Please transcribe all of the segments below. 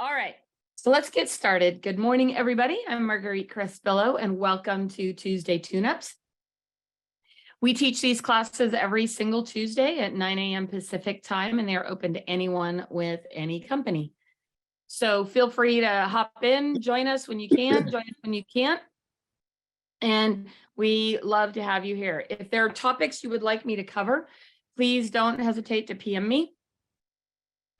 All right, so let's get started. Good morning, everybody. I'm Marguerite Crespillo, and welcome to Tuesday Tuneups. We teach these classes every single Tuesday at 9 a.m. Pacific time, and they are open to anyone with any company. So feel free to hop in, join us when you can, join us when you can't. And we love to have you here. If there are topics you would like me to cover, please don't hesitate to PM me.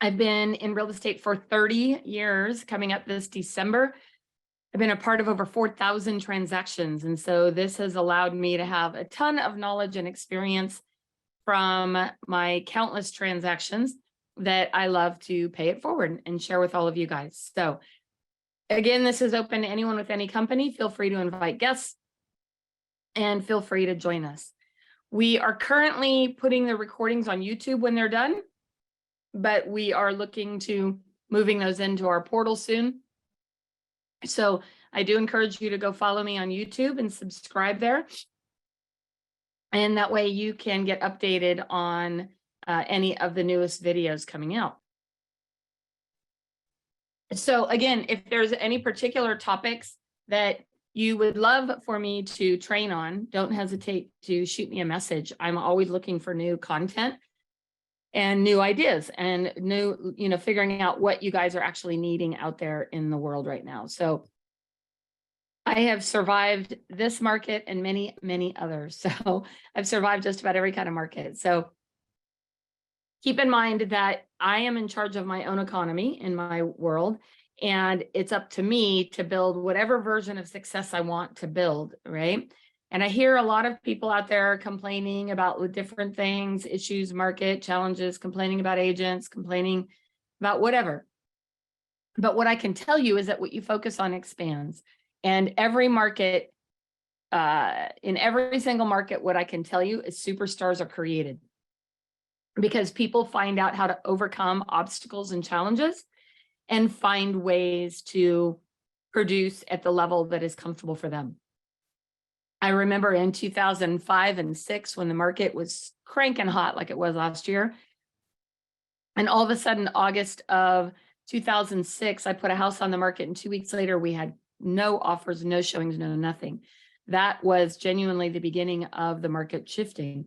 I've been in real estate for 30 years, coming up this December. I've been a part of over 4,000 transactions. And so this has allowed me to have a ton of knowledge and experience from my countless transactions that I love to pay it forward and share with all of you guys. So again, this is open to anyone with any company. Feel free to invite guests and feel free to join us. We are currently putting the recordings on YouTube when they're done, but we are looking to moving those into our portal soon. So I do encourage you to go follow me on YouTube and subscribe there. And that way you can get updated on any of the newest videos coming out. So again, if there's any particular topics that you would love for me to train on, don't hesitate to shoot me a message. I'm always looking for new content and new ideas and new, figuring out what you guys are actually needing out there in the world right now. So I have survived this market and many, many others. So I've survived just about every kind of market. So keep in mind that I am in charge of my own economy in my world, and it's up to me to build whatever version of success I want to build, right? And I hear a lot of people out there complaining about different things, issues, market challenges, complaining about agents, complaining about whatever. But what I can tell you is that what you focus on expands. And every market, in every single market, what I can tell you is superstars are created because people find out how to overcome obstacles and challenges and find ways to produce at the level that is comfortable for them. I remember in 2005 and 6 when the market was cranking hot like it was last year. And all of a sudden, August of 2006, I put a house on the market, and 2 weeks later, we had no offers, no showings, no nothing. That was genuinely the beginning of the market shifting.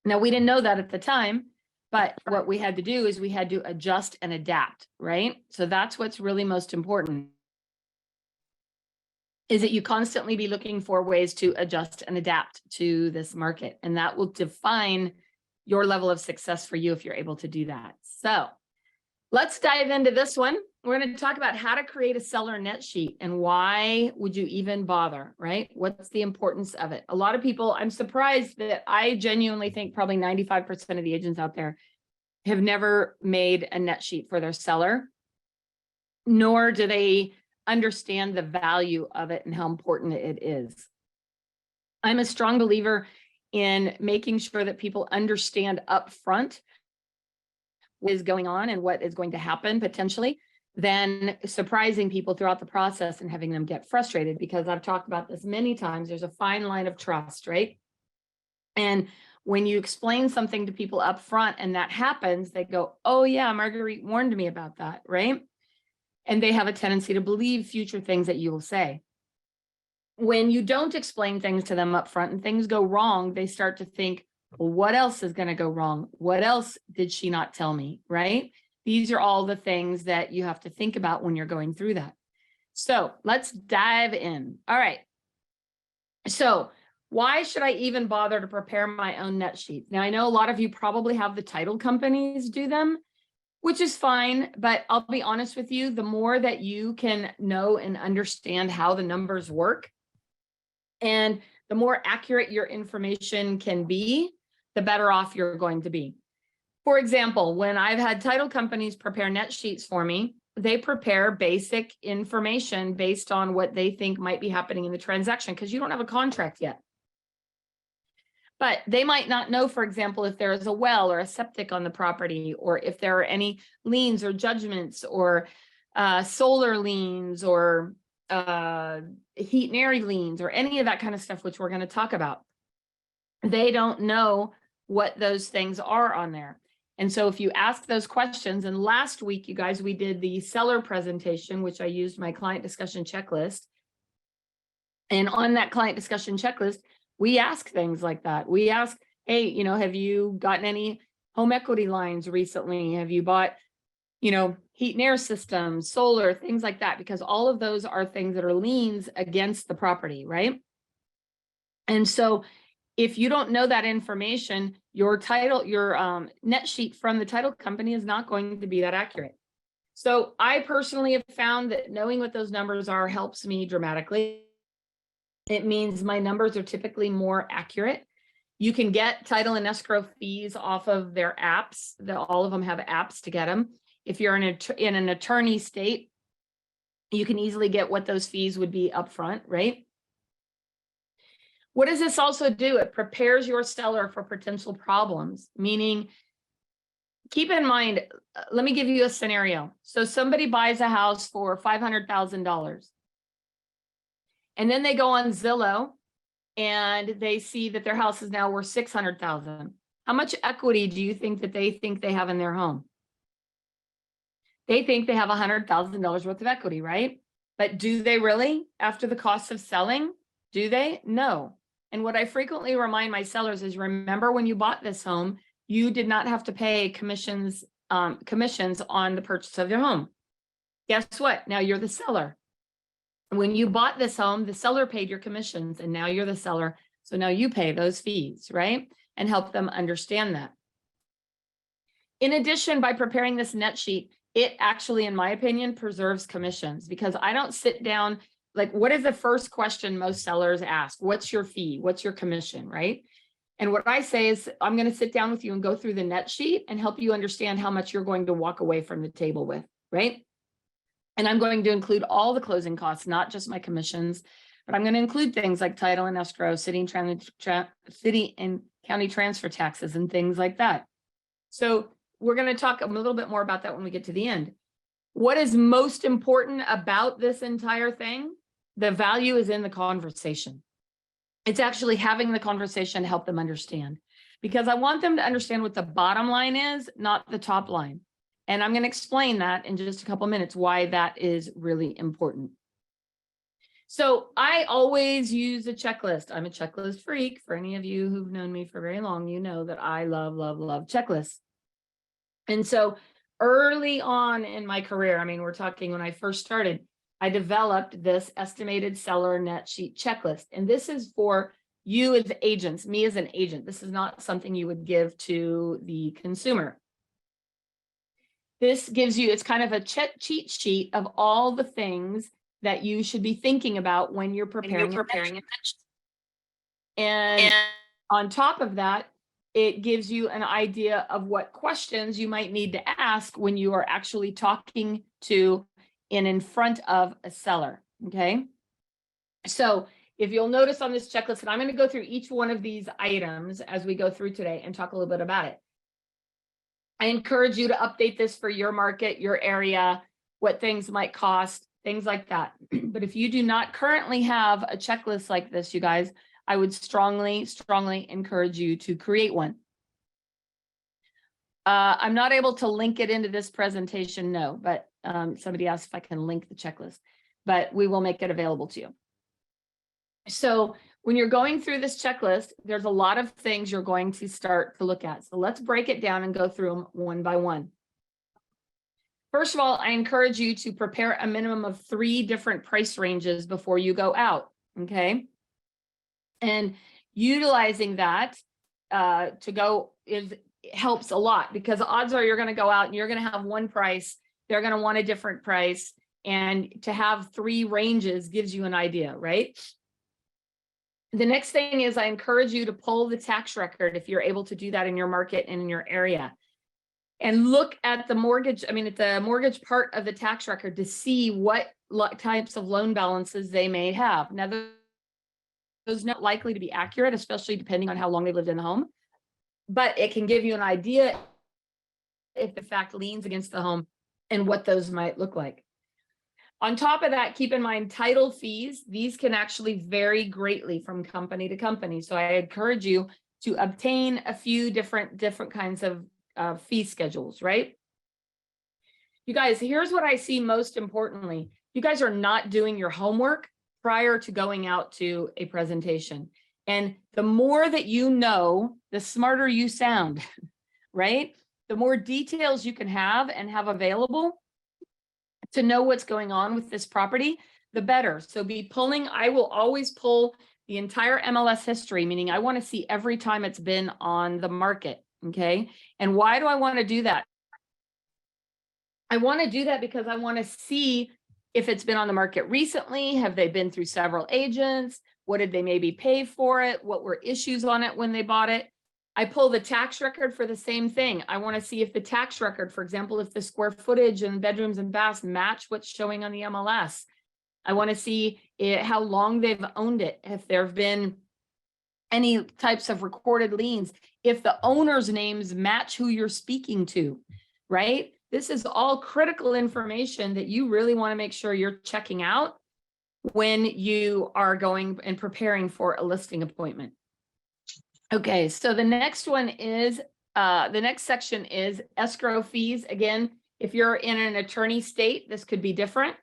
Now, we didn't know that at the time, but what we had to do is we had to adjust and adapt, right? So that's what's really most important, is that you constantly be looking for ways to adjust and adapt to this market. And that will define your level of success for you if you're able to do that. So let's dive into this one. We're going to talk about how to create a seller net sheet and why would you even bother, right? What's the importance of it? A lot of people, I'm surprised that I genuinely think probably 95% of the agents out there have never made a net sheet for their seller, nor do they understand the value of it and how important it is. I'm a strong believer in making sure that people understand upfront what is going on and what is going to happen potentially, than surprising people throughout the process and having them get frustrated, because I've talked about this many times. There's a fine line of trust, right? And when you explain something to people up front and that happens, they go, oh yeah, Marguerite warned me about that, right? And they have a tendency to believe future things that you will say. When you don't explain things to them up front and things go wrong, they start to think, well, what else is going to go wrong? What else did she not tell me, right? These are all the things that you have to think about when you're going through that. So let's dive in. All right. So why should I even bother to prepare my own net sheets? Now, I know a lot of you probably have the title companies do them, which is fine, but I'll be honest with you, the more that you can know and understand how the numbers work, and the more accurate your information can be, the better off you're going to be. For example, when I've had title companies prepare net sheets for me, they prepare basic information based on what they think might be happening in the transaction, because you don't have a contract yet. But they might not know, for example, if there is a well or a septic on the property, or if there are any liens or judgments or solar liens or heat and air liens or any of that kind of stuff, which we're going to talk about. They don't know what those things are on there. And so if you ask those questions, and last week, you guys, we did the seller presentation, which I used my client discussion checklist. And on that client discussion checklist, we ask things like that. We ask, hey, you know, have you gotten any home equity lines recently? Have you bought, you know, heat and air systems, solar, things like that? Because all of those are things that are liens against the property, right? And so if you don't know that information, your title, your net sheet from the title company is not going to be that accurate. So I personally have found that knowing what those numbers are helps me dramatically. It means my numbers are typically more accurate. You can get title and escrow fees off of their apps. All of them have apps to get them. If you're in an attorney state, you can easily get what those fees would be upfront, right? What does this also do? It prepares your seller for potential problems, meaning, keep in mind, let me give you a scenario. So somebody buys a house for $500,000. And then they go on Zillow and they see that their house is now worth $600,000. How much equity do you think that they have in their home? They think they have $100,000 worth of equity, right? But do they really, after the cost of selling? Do they? No. And what I frequently remind my sellers is, remember when you bought this home, you did not have to pay commissions on the purchase of your home. Guess what? Now you're the seller. When you bought this home, the seller paid your commissions, and now you're the seller. So now you pay those fees, right? And help them understand that. In addition, by preparing this net sheet, it actually, in my opinion, preserves commissions, because I don't sit down, like, what is the first question most sellers ask? What's your fee? What's your commission, right? And what I say is, I'm going to sit down with you and go through the net sheet and help you understand how much you're going to walk away from the table with, right? And I'm going to include all the closing costs, not just my commissions, but I'm going to include things like title and escrow, city and county transfer taxes, and things like that. So we're going to talk a little bit more about that when we get to the end. What is most important about this entire thing? The value is in the conversation. It's actually having the conversation to help them understand, because I want them to understand what the bottom line is, not the top line. And I'm going to explain that in just a couple minutes, why that is really important. So I always use a checklist. I'm a checklist freak. For any of you who've known me for very long, you know that I love, love, love checklists. And so early on in my career, I mean, we're talking when I first started, I developed this estimated seller net sheet checklist. And this is for you as agents, me as an agent. This is not something you would give to the consumer. This gives you, it's kind of a cheat sheet of all the things that you should be thinking about when you're preparing it. And on top of that, it gives you an idea of what questions you might need to ask when you are actually talking to and in front of a seller, okay? So if you'll notice on this checklist, and I'm going to go through each one of these items as we go through today and talk a little bit about it. I encourage you to update this for your market, your area, what things might cost, things like that. But if you do not currently have a checklist like this, you guys, I would strongly, strongly encourage you to create one. I'm not able to link it into this presentation, no, but somebody asked if I can link the checklist, but we will make it available to you. So when you're going through this checklist, there's a lot of things you're going to start to look at. So let's break it down and go through them one by one. First of all, I encourage you to prepare a minimum of 3 different price ranges before you go out, okay? And utilizing that helps a lot, because odds are you're going to go out and you're going to have one price, they're going to want a different price, and to have 3 ranges gives you an idea, right? The next thing is, I encourage you to pull the tax record if you're able to do that in your market and in your area, and look at the mortgage, at the mortgage part of the tax record to see what types of loan balances they may have. Now, those are not likely to be accurate, especially depending on how long they've lived in the home, but it can give you an idea if the fact liens against the home and what those might look like. On top of that, keep in mind title fees. These can actually vary greatly from company to company. So I encourage you to obtain a few different kinds of fee schedules, right? You guys, here's what I see most importantly. You guys are not doing your homework prior to going out to a presentation. And the more that you know, the smarter you sound, right? The more details you can have and have available to know what's going on with this property, the better. So I will always pull the entire MLS history, meaning I want to see every time it's been on the market, okay? And why do I want to do that? I want to do that because I want to see if it's been on the market recently. Have they been through several agents? What did they maybe pay for it? What were issues on it when they bought it? I pull the tax record for the same thing. I want to see if the tax record, for example, if the square footage and bedrooms and baths match what's showing on the MLS. I want to see how long they've owned it, if there have been any types of recorded liens, if the owner's names match who you're speaking to, right? This is all critical information that you really want to make sure you're checking out when you are going and preparing for a listing appointment. Okay, so the next one is, the next section is escrow fees. Again, if you're in an attorney state, this could be different.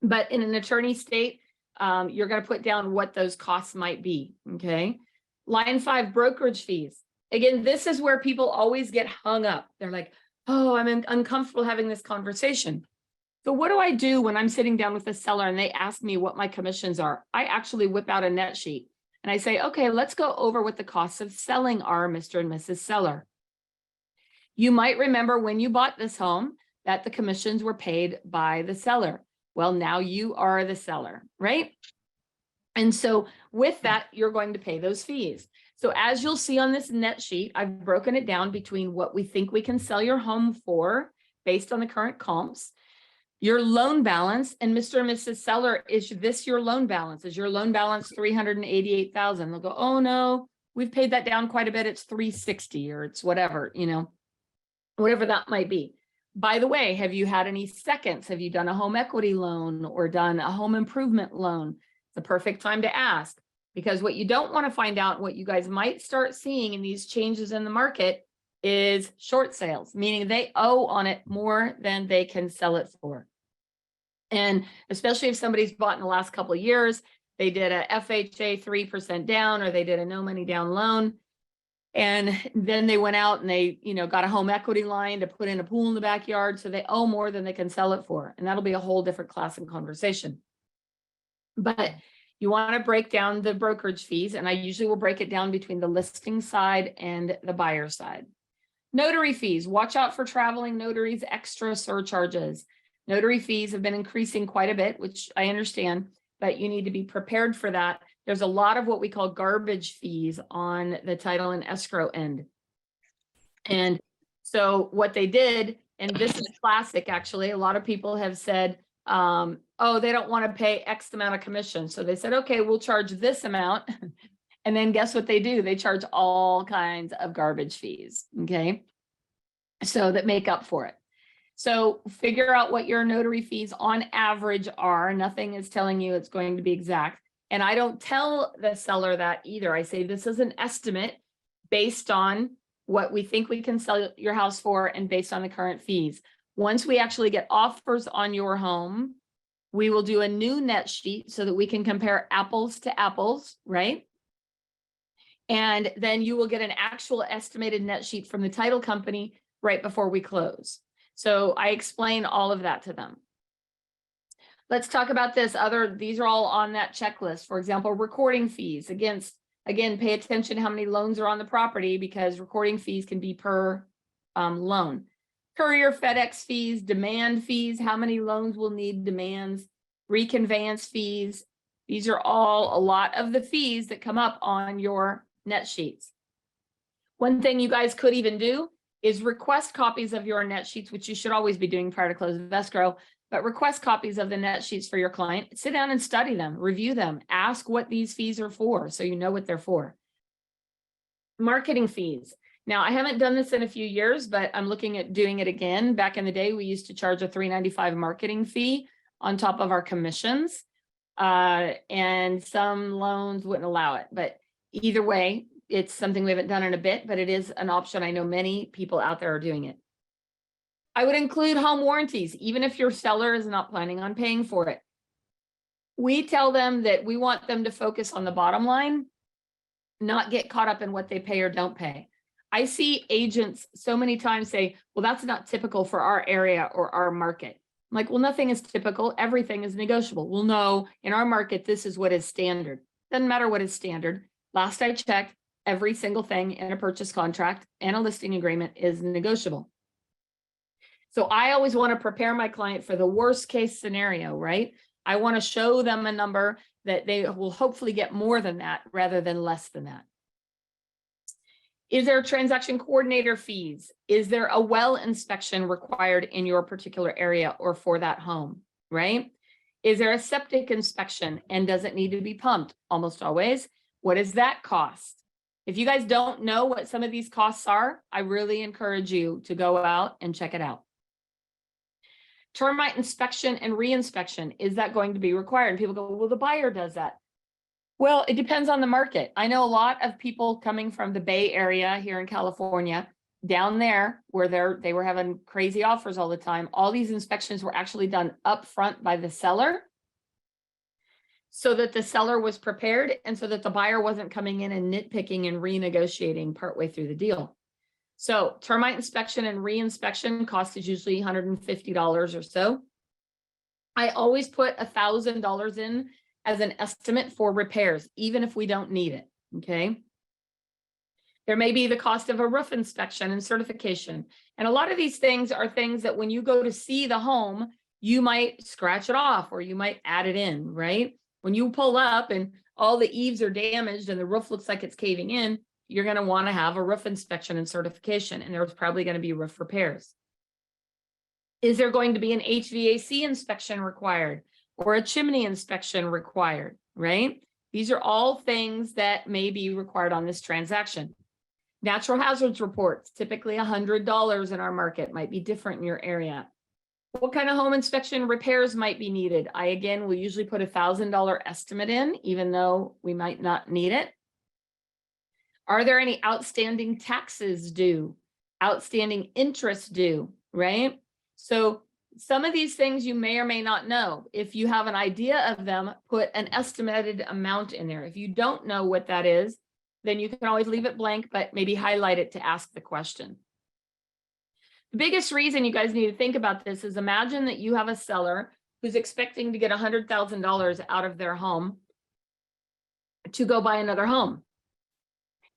But in an attorney state, you're going to put down what those costs might be, okay? Line 5, brokerage fees. Again, this is where people always get hung up. They're like, oh, I'm uncomfortable having this conversation. So what do I do when I'm sitting down with a seller and they ask me what my commissions are? I actually whip out a net sheet and I say, okay, let's go over what the costs of selling are, Mr. and Mrs. Seller. You might remember when you bought this home that the commissions were paid by the seller. Well, now you are the seller, right? And so with that, you're going to pay those fees. So as you'll see on this net sheet, I've broken it down between what we think we can sell your home for based on the current comps, your loan balance, and Mr. and Mrs. Seller, is this your loan balance? Is your loan balance $388,000? They'll go, oh no, we've paid that down quite a bit. It's $360 or it's whatever, you know, whatever that might be. By the way, have you had any seconds? Have you done a home equity loan or done a home improvement loan? It's the perfect time to ask, because what you don't want to find out, what you guys might start seeing in these changes in the market, is short sales, meaning they owe on it more than they can sell it for. And especially if somebody's bought in the last couple of years, they did a FHA 3% down, or they did a no money down loan. And then they went out and they, you know, got a home equity line to put in a pool in the backyard. So they owe more than they can sell it for. And that'll be a whole different class and conversation. But you want to break down the brokerage fees. And I usually will break it down between the listing side and the buyer side. Notary fees. Watch out for traveling notaries, extra surcharges. Notary fees have been increasing quite a bit, which I understand, but you need to be prepared for that. There's a lot of what we call garbage fees on the title and escrow end. And so what they did, and this is classic, actually, a lot of people have said, oh, they don't want to pay X amount of commission. So they said, okay, we'll charge this amount. And then guess what they do? They charge all kinds of garbage fees, okay? So that make up for it. So figure out what your notary fees on average are. Nothing is telling you it's going to be exact. And I don't tell the seller that either. I say this is an estimate based on what we think we can sell your house for and based on the current fees. Once we actually get offers on your home, we will do a new net sheet so that we can compare apples to apples, right? And then you will get an actual estimated net sheet from the title company right before we close. So I explain all of that to them. Let's talk about this other, these are all on that checklist. For example, recording fees. Again, pay attention to how many loans are on the property, because recording fees can be per loan. Courier, FedEx fees, demand fees, how many loans will need demands, reconveyance fees. These are all a lot of the fees that come up on your net sheets. One thing you guys could even do is request copies of your net sheets, which you should always be doing prior to close of escrow, but request copies of the net sheets for your client. Sit down and study them, review them, ask what these fees are for so you know what they're for. Marketing fees. Now, I haven't done this in a few years, but I'm looking at doing it again. Back in the day, we used to charge a $395 marketing fee on top of our commissions, and some loans wouldn't allow it. But either way, It's something we haven't done in a bit, but it is an option. I know many people out there are doing it. I would include home warranties, even if your seller is not planning on paying for it. We tell them that we want them to focus on the bottom line, not get caught up in what they pay or don't pay. I see agents so many times say, well, that's not typical for our area or our market. I'm like, well, nothing is typical. Everything is negotiable. Well, no, in our market, this is what is standard. Doesn't matter what is standard. Last I checked, every single thing in a purchase contract and a listing agreement is negotiable. So I always want to prepare my client for the worst case scenario, right? I want to show them a number that they will hopefully get more than that rather than less than that. Is there transaction coordinator fees? Is there a well inspection required in your particular area or for that home, right? Is there a septic inspection and does it need to be pumped? Almost always. What does that cost? If you guys don't know what some of these costs are, I really encourage you to go out and check it out. Termite inspection and reinspection, is that going to be required? And people go, well, the buyer does that. Well, it depends on the market. I know a lot of people coming from the Bay Area here in California, down there where they were having crazy offers all the time. All these inspections were actually done up front by the seller so that the seller was prepared and so that the buyer wasn't coming in and nitpicking and renegotiating partway through the deal. So termite inspection and reinspection cost is usually $150 or so. I always put $1,000 in as an estimate for repairs, even if we don't need it, okay? There may be the cost of a roof inspection and certification. And a lot of these things are things that when you go to see the home, you might scratch it off or you might add it in, right? When you pull up and all the eaves are damaged and the roof looks like it's caving in, you're going to want to have a roof inspection and certification, and there's probably going to be roof repairs. Is there going to be an HVAC inspection required or a chimney inspection required, right? These are all things that may be required on this transaction. Natural hazards reports, typically $100 in our market, might be different in your area. What kind of home inspection repairs might be needed? I, again, will usually put $1,000 estimate in, even though we might not need it. Are there any outstanding taxes due? Outstanding interest due, right? So some of these things you may or may not know. If you have an idea of them, put an estimated amount in there. If you don't know what that is, then you can always leave it blank, but maybe highlight it to ask the question. The biggest reason you guys need to think about this is imagine that you have a seller who's expecting to get $100,000 out of their home to go buy another home.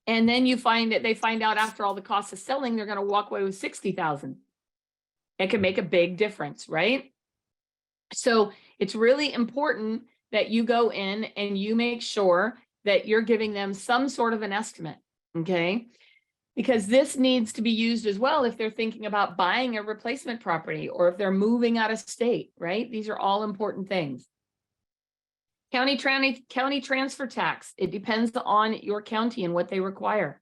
And then you find that they find out after all the costs of selling, they're going to walk away with $60,000. It can make a big difference, right? So it's really important that you go in and you make sure that you're giving them some sort of an estimate, okay? Because this needs to be used as well if they're thinking about buying a replacement property or if they're moving out of state, right? These are all important things. County transfer tax. It depends on your county and what they require.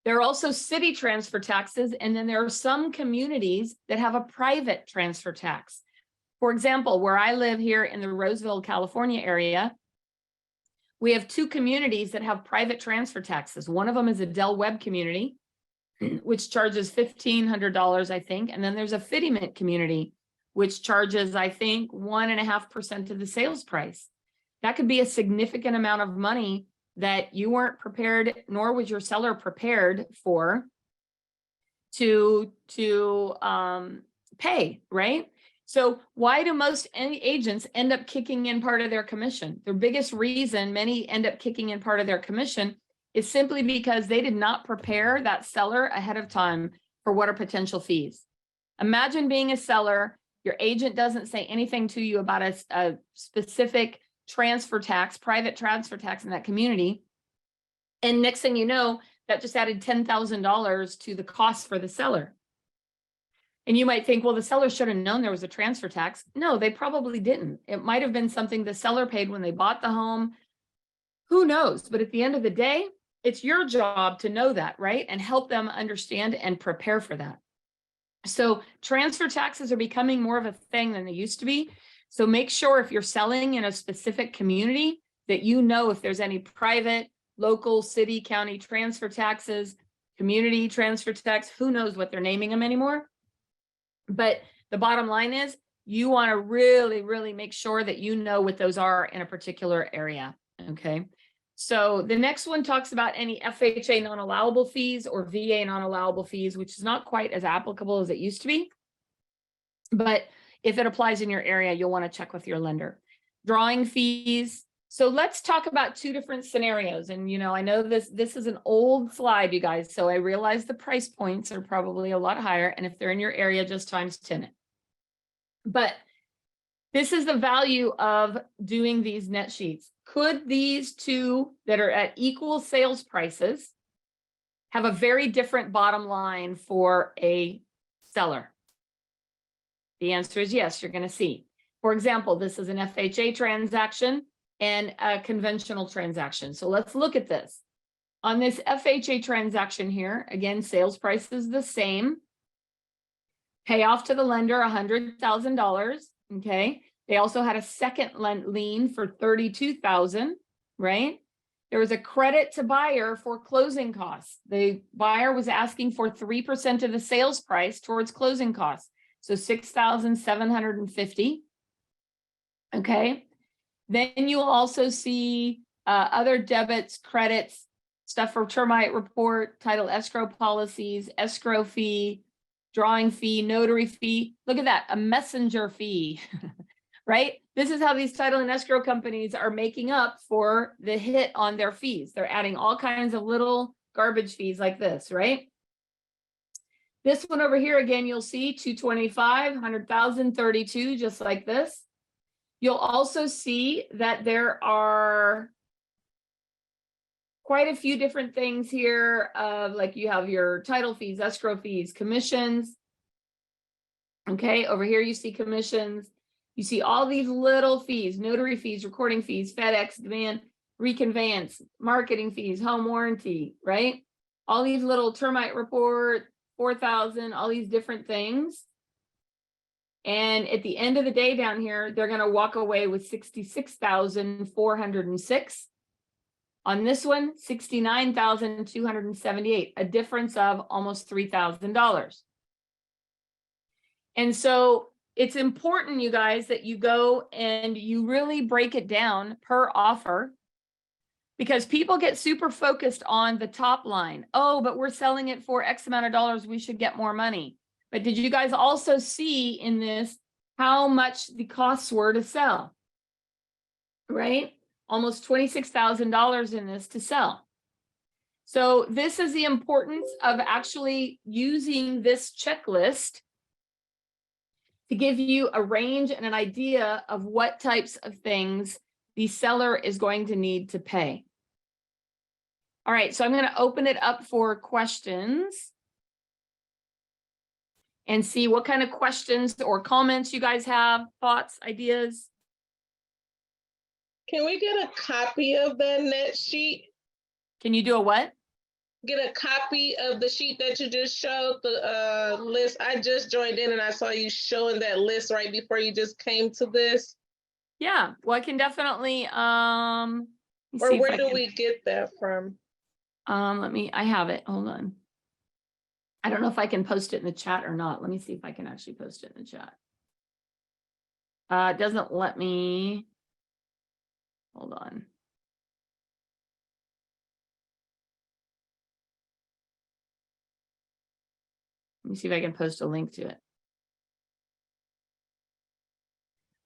There are also city transfer taxes, and then there are some communities that have a private transfer tax. For example, where I live here in the Roseville, California area, we have two communities that have private transfer taxes. One of them is a Del Webb community, which charges $1,500, I think. And then there's a Fittyment community, which charges, I think, 1.5% of the sales price. That could be a significant amount of money that you weren't prepared, nor was your seller prepared for to pay, right? So why do most agents end up kicking in part of their commission? The biggest reason many end up kicking in part of their commission is simply because they did not prepare that seller ahead of time for what are potential fees. Imagine being a seller, your agent doesn't say anything to you about a specific transfer tax, private transfer tax in that community. And next thing you know, that just added $10,000 to the cost for the seller. And you might think, well, the seller should have known there was a transfer tax. No, they probably didn't. It might have been something the seller paid when they bought the home. Who knows? But at the end of the day, it's your job to know that, right? And help them understand and prepare for that. So transfer taxes are becoming more of a thing than they used to be. So make sure if you're selling in a specific community that you know if there's any private local, city, county transfer taxes, community transfer tax, who knows what they're naming them anymore. But the bottom line is you want to really, really make sure that you know what those are in a particular area. Okay. So the next one talks about any FHA non-allowable fees or VA non-allowable fees, which is not quite as applicable as it used to be. But if it applies in your area, you'll want to check with your lender. Drawing fees. So let's talk about two different scenarios. And, you know, I know this is an old slide, you guys. So I realize the price points are probably a lot higher. And if they're in your area, just times 10 it. But this is the value of doing these net sheets. Could these two that are at equal sales prices have a very different bottom line for a seller? The answer is yes, you're going to see. For example, this is an FHA transaction and a conventional transaction. So let's look at this. On this FHA transaction here, again, sales price is the same. Payoff to the lender, $100,000, okay? They also had a second lien for $32,000, right? There was a credit to buyer for closing costs. The buyer was asking for 3% of the sales price towards closing costs. So $6,750, okay? Then you'll also see other debits, credits, stuff for termite report, title escrow policies, escrow fee, drawing fee, notary fee. Look at that, a messenger fee, right? This is how these title and escrow companies are making up for the hit on their fees. They're adding all kinds of little garbage fees like this, right? This one over here, again, you'll see 225, 100,000, 32, just like this. You'll also see that there are quite a few different things here, like you have your title fees, escrow fees, commissions. Okay, over here you see commissions. You see all these little fees, notary fees, recording fees, FedEx, demand, reconveyance, marketing fees, home warranty, right? All these little termite report, 4,000, all these different things. And at the end of the day down here, they're going to walk away with 66,406. On this one, 69,278, a difference of almost $3,000. And so it's important, you guys, that you go and you really break it down per offer, because people get super focused on the top line. Oh, but we're selling it for X amount of dollars, we should get more money. But did you guys also see in this how much the costs were to sell? Right? Almost $26,000 in this to sell. So this is the importance of actually using this checklist to give you a range and an idea of what types of things the seller is going to need to pay. All right, so I'm going to open it up for questions and see what kind of questions or comments you guys have, thoughts, ideas. Can we get a copy of the net sheet? Can you do a what? Get a copy of the sheet that you just showed, the list. I just joined in and I saw you showing that list right before you just came to this. Yeah, well, I can definitely, Or where do we get that from? I have it, hold on. I don't know if I can post it in the chat or not. Let me see if I can actually post it in the chat. It doesn't let me, hold on. Let me see if I can post a link to it.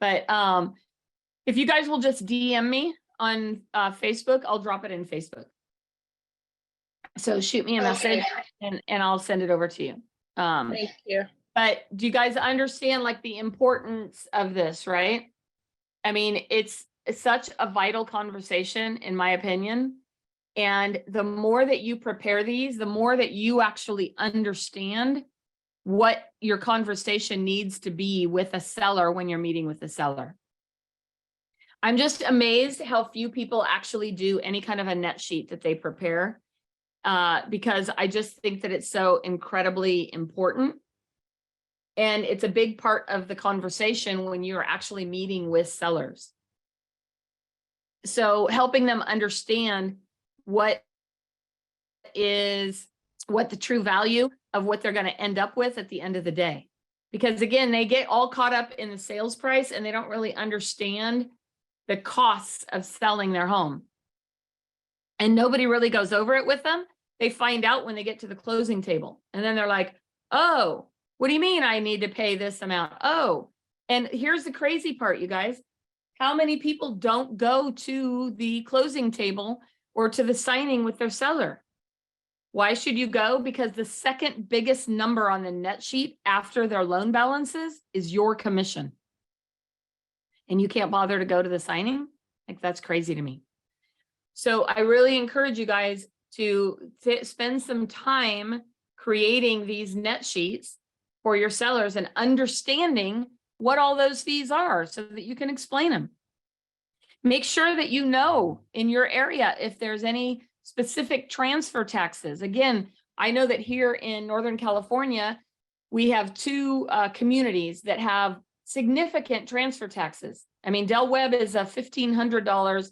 But if you guys will just DM me on Facebook, I'll drop it in Facebook. So shoot me a message and I'll send it over to you. Thank you. But do you guys understand like the importance of this, right? I mean, it's such a vital conversation, in my opinion. And the more that you prepare these, the more that you actually understand what your conversation needs to be with a seller when you're meeting with the seller. I'm just amazed how few people actually do any kind of a net sheet that they prepare, because I just think that it's so incredibly important. And it's a big part of the conversation when you're actually meeting with sellers. So helping them understand what the true value of what they're going to end up with at the end of the day. Because again, they get all caught up in the sales price and they don't really understand the costs of selling their home. And nobody really goes over it with them. They find out when they get to the closing table. And then they're like, oh, what do you mean I need to pay this amount? Oh, and here's the crazy part, you guys. How many people don't go to the closing table or to the signing with their seller? Why should you go? Because the second biggest number on the net sheet after their loan balances is your commission. And you can't bother to go to the signing? Like, that's crazy to me. So I really encourage you guys to spend some time creating these net sheets for your sellers and understanding what all those fees are so that you can explain them. Make sure that you know in your area if there's any specific transfer taxes. Again, I know that here in Northern California, we have two communities that have significant transfer taxes. I mean, Del Webb is a $1,500.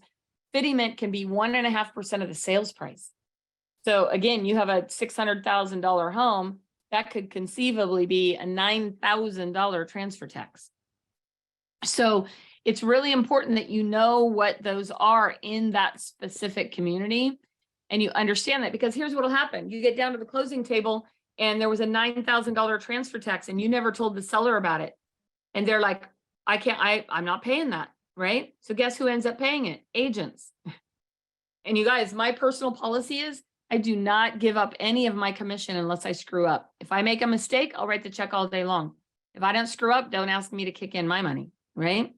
Fitiment can be 1.5% of the sales price. So again, you have a $600,000 home, that could conceivably be a $9,000 transfer tax. So it's really important that you know what those are in that specific community and you understand that, because here's what will happen. You get down to the closing table and there was a $9,000 transfer tax and you never told the seller about it. And they're like, I'm not paying that, right? So guess who ends up paying it? Agents. And you guys, my personal policy is I do not give up any of my commission unless I screw up. If I make a mistake, I'll write the check all day long. If I don't screw up, don't ask me to kick in my money, right?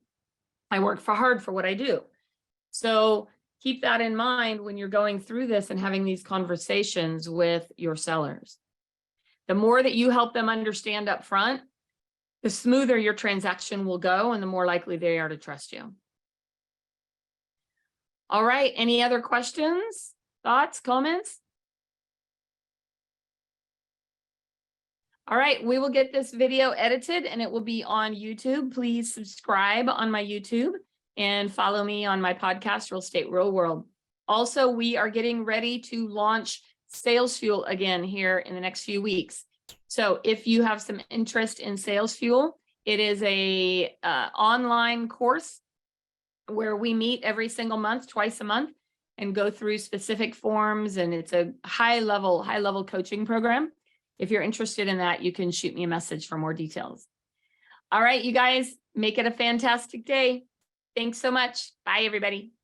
I work hard for what I do. So keep that in mind when you're going through this and having these conversations with your sellers. The more that you help them understand up front, the smoother your transaction will go and the more likely they are to trust you. All right, any other questions, thoughts, comments? All right, we will get this video edited and it will be on YouTube. Please subscribe on my YouTube and follow me on my podcast, Real Estate Real World. Also, we are getting ready to launch Sales Fuel again here in the next few weeks. So if you have some interest in Sales Fuel, it is a online course where we meet every single month, twice a month, and go through specific forms. And it's a high level coaching program. If you're interested in that, you can shoot me a message for more details. All right, you guys, make it a fantastic day. Thanks so much. Bye, everybody.